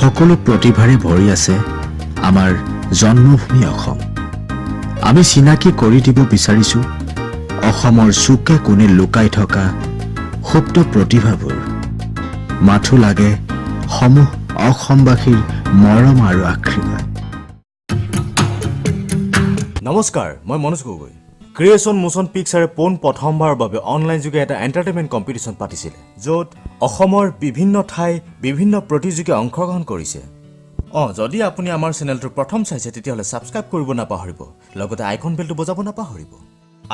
সকলো প্ৰতিভাৰে ভৰি আছে আমাৰ জন্মভূমি অসম। আমি চিনাকি কৰি দিব বিচাৰিছো অসমৰ চুকে কোণে লুকাই থকা সুপ্ত প্ৰতিভাবোৰ। মাথো লাগে সমূহ অসমবাসীৰ মৰম আৰু আশীৰ্বাদ। নমস্কাৰ, মই মনোজ গগৈ। ক্ৰিয়েশ্যন মোশ্যন পিকচাৰে পোন প্ৰথমবাৰৰ বাবে অনলাইন যোগে এটা এণ্টাৰটেইনমেণ্ট কম্পিটিশ্যন পাতিছিলে, য'ত অসমৰ বিভিন্ন ঠাই বিভিন্ন প্ৰতিযোগীয়ে অংশগ্ৰহণ কৰিছে। যদি আপুনি আমাৰ চেনেলটো প্ৰথম চাইছে তেতিয়াহ'লে ছাবস্ক্ৰাইব কৰিব নাপাহৰিব, লগতে আইকন বেলটো বজাব নাপাহৰিব।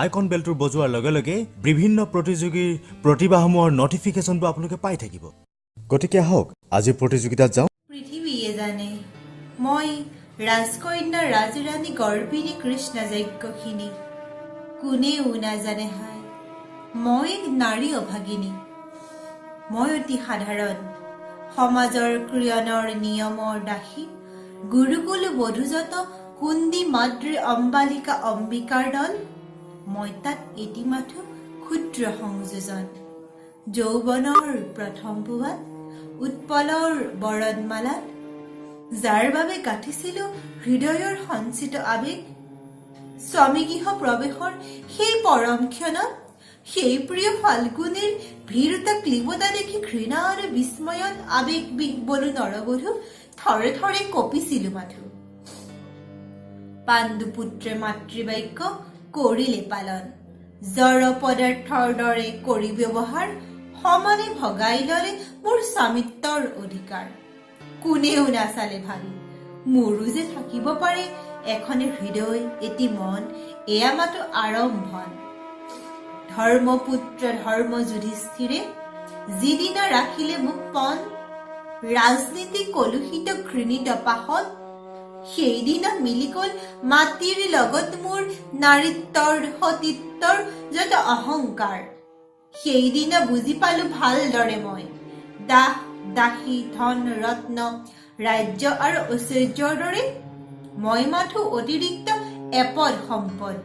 আইকন বেলটো বজোৱাৰ লগে লগে বিভিন্ন প্ৰতিযোগীৰ প্ৰতিভাসমূহৰ নটিফিকেশ্যনটো আপোনালোকে পাই থাকিব। গতিকে আহক আজি প্ৰতিযোগিতাত যাওঁ। পৃথিৱীয়ে জানে মই ৰাজকন্যা ৰাজৰাণী গৰ্ভিণী কৃষ্ণ যজ্ঞখিনি, কোনেও নাজানে হাই মই নাৰী অভাগিনী। মই অতি সাধাৰণ সমাজৰ ক্ৰিয়নৰ নিয়মৰ দাসী, গুৰুকুল বধূজত কুন্দি মাদ্ৰী অম্বালিকা অম্বিকাৰ দল। মই তাত এটি মাথো ক্ষুদ্ৰ সংযোজন, যৌৱনৰ প্ৰথম পুৱাত উৎপলৰ বৰণমালাত, যাৰ বাবে গাঁঠিছিলো হৃদয়ৰ সঞ্চিত আবেগ। স্বামীগৃহ প্ৰৱেশৰ সেই পৰম ক্ষণত সেই প্ৰিয় ফাল্গুনীৰ ভীৰুতা ক্লিবতা দেখি ঘৃণা আৰু বিস্ময়ত আবেগ বিহ্বলো নৰবধূ থৰে থৰে কঁপিছিলো মাথো। পাণ্ডুপুত্ৰে মাতৃবাক্য কৰিলে পালন, জড় পদাৰ্থৰ দৰে কৰি ব্যৱহাৰ, সমানে ভগাই ললে মোৰ স্বামিত্বৰ অধিকাৰ। কোনেও নাচালে ভাবি মোৰো যে থাকিব পাৰে এখনে হৃদয় এটি মন, এয়া মাথো আৰম্ভণ। ধৰ্মপুত্ৰ ধৰ্ম যুধিষ্ঠিৰে যিদিনা ৰাখিলে মোক পণ, ৰাজনীতি কলুষিত ঘৃণিত পাশত, সেইদিনা মিলি গল মাটিৰ লগত মোৰ নাৰীত্বৰ সতীত্বৰ যত অহংকাৰ। সেইদিনা বুজি পালো ভালদৰে মই দাস দাসী ধন ৰত্ন ৰাজ্য আৰু ঐশ্বৰ্যৰ দৰে মই মাথো অতিৰিক্ত এপদ সম্পদ,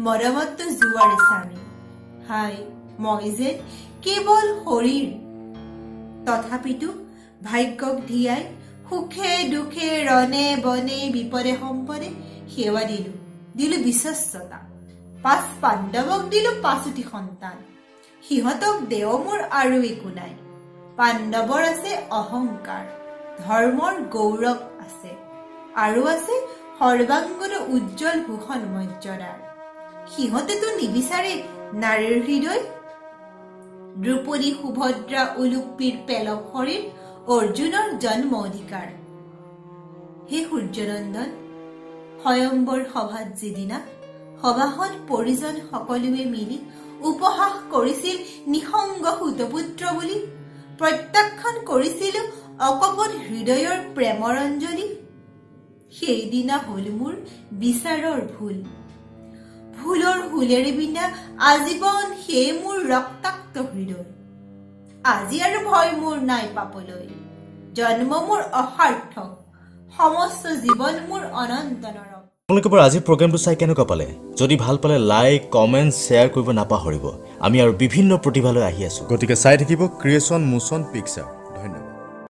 মৰমত জোৱাৰ স্বামী। হাই মই যে কেৱল শৰীৰ, তথাপিতো ভাগ্যক ধিয়াই সুখে দুখে ৰণে বনে বিপদে সম্পদে সেৱা দিলো বিশ্বস্ততা। 5 পাণ্ডৱক দিলো 5টি সন্তান, সিহঁতক দেও মোৰ আৰু একো নাই। পাণ্ডৱৰ আছে অহংকাৰ, ধৰ্মৰ গৌৰৱ আছে, আৰু আছে সৰ্বাংগৰ উজ্জ্বল ভূষণ মৰ্যাদাৰ। সিহঁতেতো নিবিচাৰে নাৰীৰ হৃদয়, দ্ৰৌপদী সুভদ্ৰা উলুপিৰ পেলক শৰীৰ, অৰ্জুনৰ জন্ম অধিকাৰ। হে সূৰ্যনন্দন, স্বয়ম্বৰ সভাত যিদিনা সভাসদ পৰিজন সকলোৱে মিলি উপহাস কৰিছিল নিসংগ সুতপুত্ৰ বুলি, প্ৰত্যাখ্যান কৰিছিলো অকপট হৃদয়ৰ প্ৰেমৰ অঞ্জলি। সেইদিনা হল মোৰ বিচাৰৰ ভুলৰ হুলেৰে বিনা আজীৱন সেই মোৰ ৰক্তাক্ত হৃদয়। আজি আৰু ভয় মোৰ নাই পাপলৈ, জন্ম মোৰ অসাৰ্থক, সমস্ত জীৱন মোৰ অনন্ত নৰক। আপোনালোকে বাৰু আজিৰ প্ৰগ্ৰেমটো চাই কেনেকুৱা পালে? যদি ভাল পালে লাইক কমেণ্ট শ্বেয়াৰ কৰিব নাপাহৰিব। আমি আৰু বিভিন্ন প্ৰতিভালৈ আহি আছো, গতিকে চাই থাকিব ক্ৰিয়েশ্যন মোশ্যন পিকচাৰ।